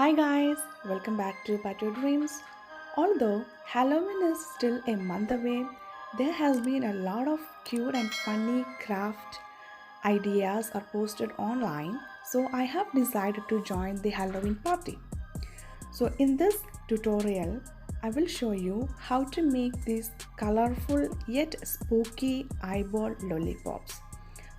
Hi guys, welcome back to Patio Dreams. Although Halloween is still a month away, there has been a lot of cute and funny craft ideas are posted online, so I have decided to join the Halloween party. So in this tutorial, I will show you how to make these colorful yet spooky eyeball lollipops,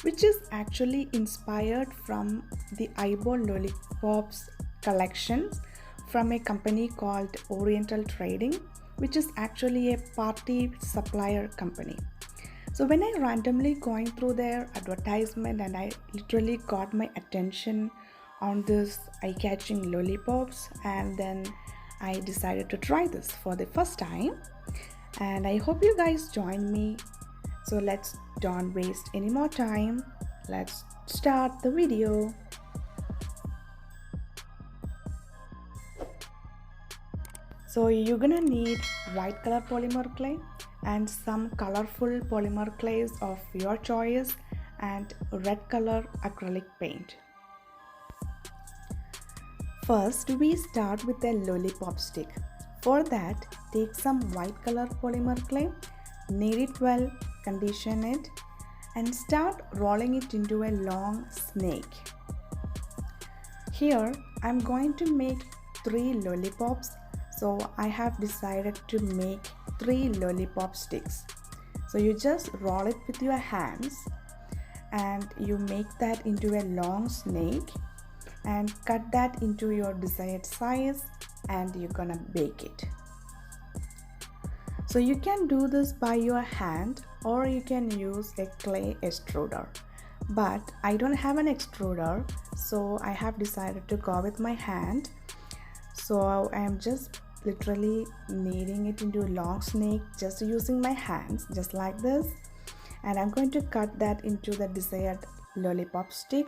which is actually inspired from the eyeball lollipops collections from a company called Oriental Trading, which is actually a party supplier company. So when I randomly going through their advertisement and I literally got my attention on this eye-catching lollipops, and then I decided to try this for the first time, and I hope you guys join me. So let's don't waste any more time. Let's start the video. So you're gonna need white color polymer clay and some colorful polymer clays of your choice and red color acrylic paint. First, we start with a lollipop stick. For that, take some white color polymer clay, knead it well, condition it, and start rolling it into a long snake. Here, I'm going to make 3 lollipops, so I have decided to make 3 lollipop sticks. So you just roll it with your hands and you make that into a long snake and cut that into your desired size, and you're gonna bake it. So you can do this by your hand or you can use a clay extruder, but I don't have an extruder, so I have decided to go with my hand. So I am just literally kneading it into a long snake just using my hands, just like this, and I'm going to cut that into the desired lollipop stick,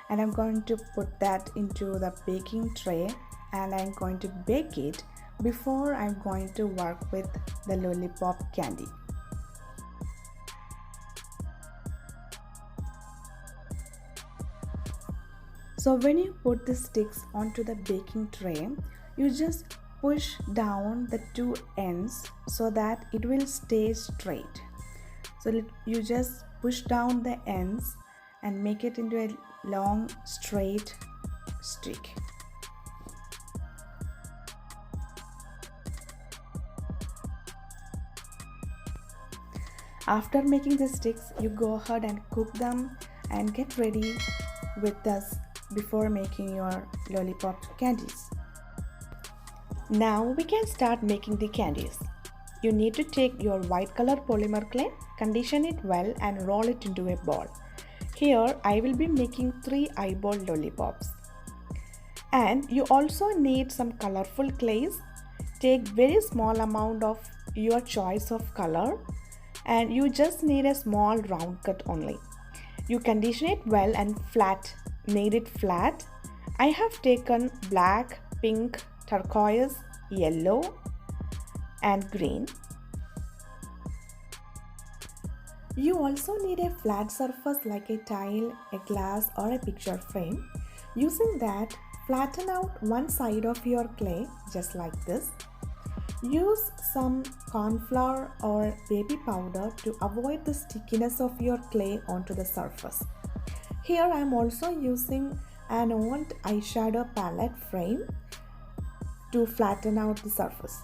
and I'm going to put that into the baking tray, and I'm going to bake it before I'm going to work with the lollipop candy. So when you put the sticks onto the baking tray, you just push down the two ends so that it will stay straight. So you just push down the ends and make it into a long straight stick. After making the sticks, you go ahead and cook them and get ready with this before making your lollipop candies. Now we can start making the candies. You need to take your white color polymer clay, condition it well and roll it into a ball. Here I will be making 3 eyeball lollipops. And you also need some colorful clays. Take very small amount of your choice of color, and you just need a small round cut only. You condition it well and flat, knead it flat. I have taken black, pink, turquoise, yellow and green. You also need a flat surface like a tile, a glass or a picture frame. Using that, flatten out one side of your clay just like this. Use some corn flour or baby powder to avoid the stickiness of your clay onto the surface. Here I am also using an old eyeshadow palette frame to flatten out the surface.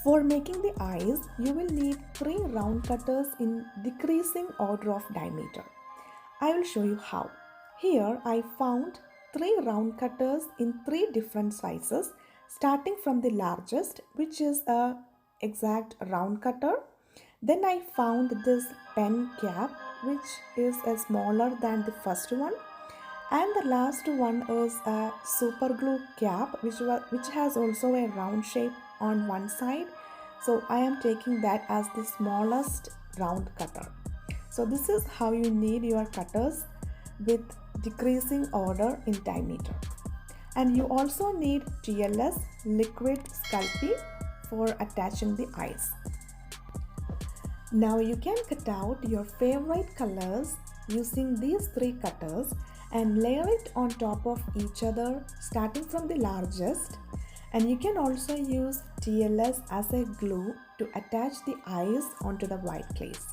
For making the eyes, you will need 3 round cutters in decreasing order of diameter. I will show you how. Here I found 3 round cutters in 3 different sizes, starting from the largest, which is a exact round cutter. Then I found this pen cap, which is a smaller than the first one. And the last one is a super glue cap, which has also a round shape on one side. So I am taking that as the smallest round cutter. So this is how you need your cutters with decreasing order in diameter. And you also need TLS liquid sculpey for attaching the eyes. Now you can cut out your favorite colors using these three cutters and layer it on top of each other starting from the largest, and you can also use TLS as a glue to attach the eyes onto the white glaze.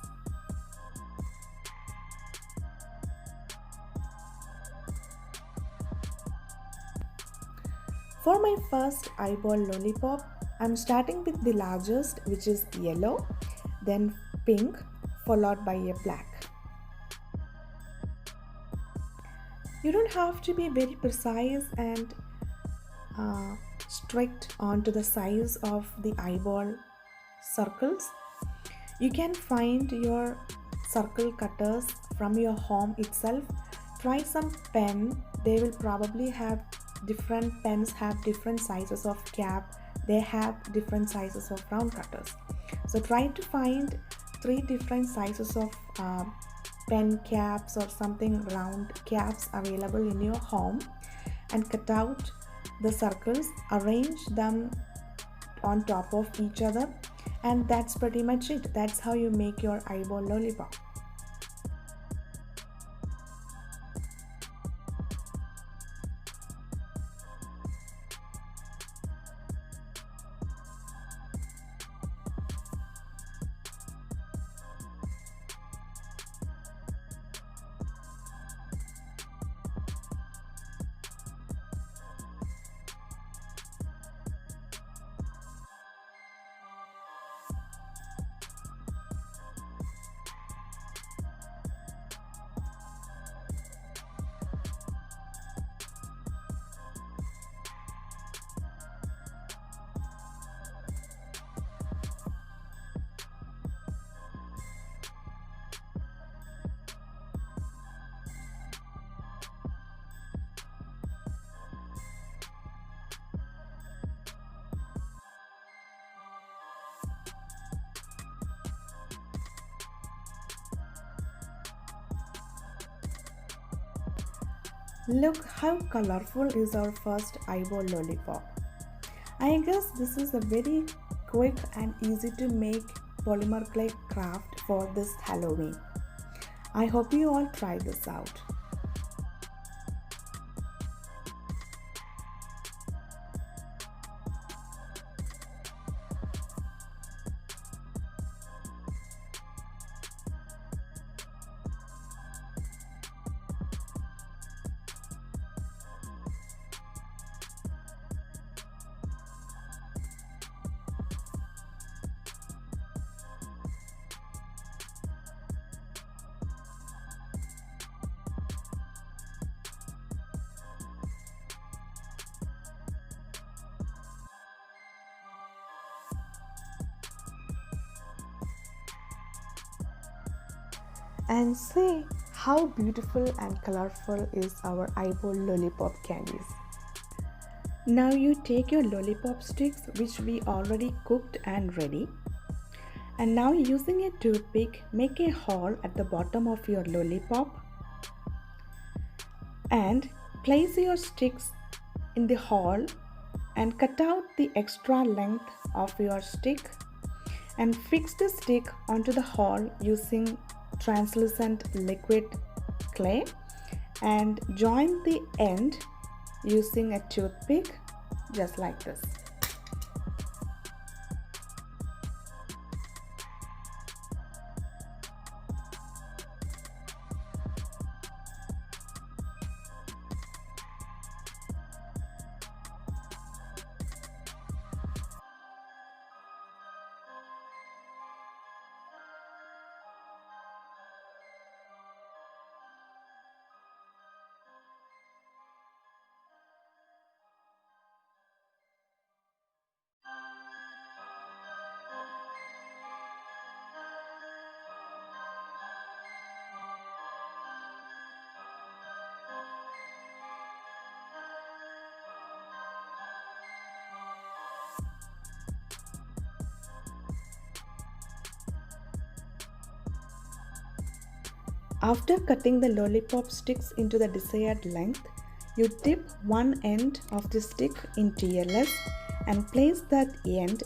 For my first eyeball lollipop, I'm starting with the largest, which is yellow, then pink, followed by a black. You don't have to be very precise and strict onto the size of the eyeball circles. You can find your circle cutters from your home itself. Try some pen. They will probably have different pens have different sizes of cap. They have different sizes of round cutters. So try to find three different sizes of pen caps or something round caps available in your home and cut out the circles, arrange them on top of each other, and that's pretty much it. That's how you make your eyeball lollipop. Look how colorful is our first eyeball lollipop. I guess this is a very quick and easy to make polymer clay craft for this Halloween. I hope you all try this out. And see how beautiful and colorful is our eyeball lollipop candies. Now you take your lollipop sticks, which we already cooked and ready, and now using a toothpick make a hole at the bottom of your lollipop and place your sticks in the hole and cut out the extra length of your stick and fix the stick onto the hole using translucent liquid clay and join the end using a toothpick just like this. After cutting the lollipop sticks into the desired length, you dip one end of the stick in TLS and place that end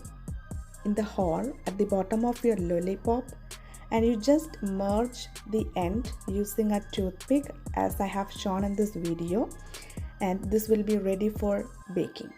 in the hole at the bottom of your lollipop, and you just merge the end using a toothpick as I have shown in this video, and this will be ready for baking.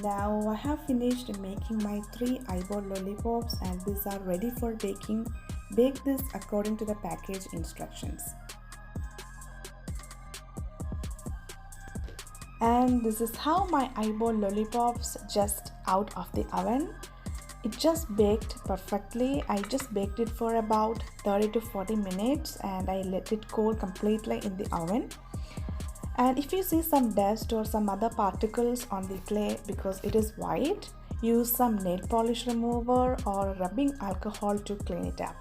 Now I have finished making my 3 eyeball lollipops and these are ready for baking. Bake this according to the package instructions. And this is how my eyeball lollipops just out of the oven. It just baked perfectly. I just baked it for about 30 to 40 minutes and I let it cool completely in the oven. And if you see some dust or some other particles on the clay because it is white, use some nail polish remover or rubbing alcohol to clean it up.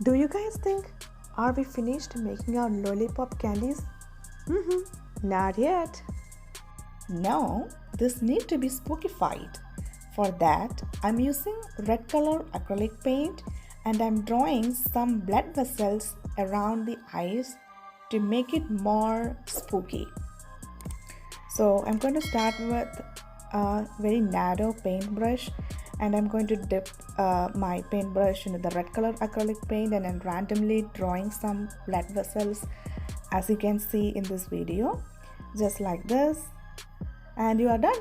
Do you guys think, are we finished making our lollipop candies? Not yet. No, this needs to be spookified. For that, I'm using red color acrylic paint and I'm drawing some blood vessels around the eyes to make it more spooky. So I'm going to start with a very narrow paintbrush and I'm going to dip my paintbrush into the red color acrylic paint and I'm randomly drawing some blood vessels as you can see in this video, just like this, and you are done.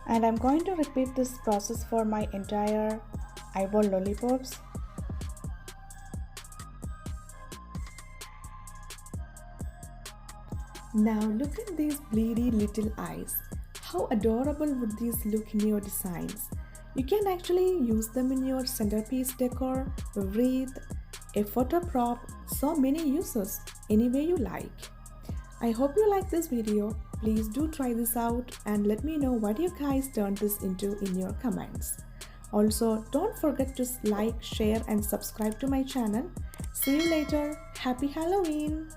And I'm going to repeat this process for my entire eyeball lollipops. Now look at these bleedy little eyes. How adorable would these look in your designs? You can actually use them in your centerpiece decor, wreath, a photo prop, so many uses, any way you like. I hope you like this video. Please do try this out and let me know what you guys turned this into in your comments. Also, don't forget to like, share and subscribe to my channel. See you later. Happy Halloween!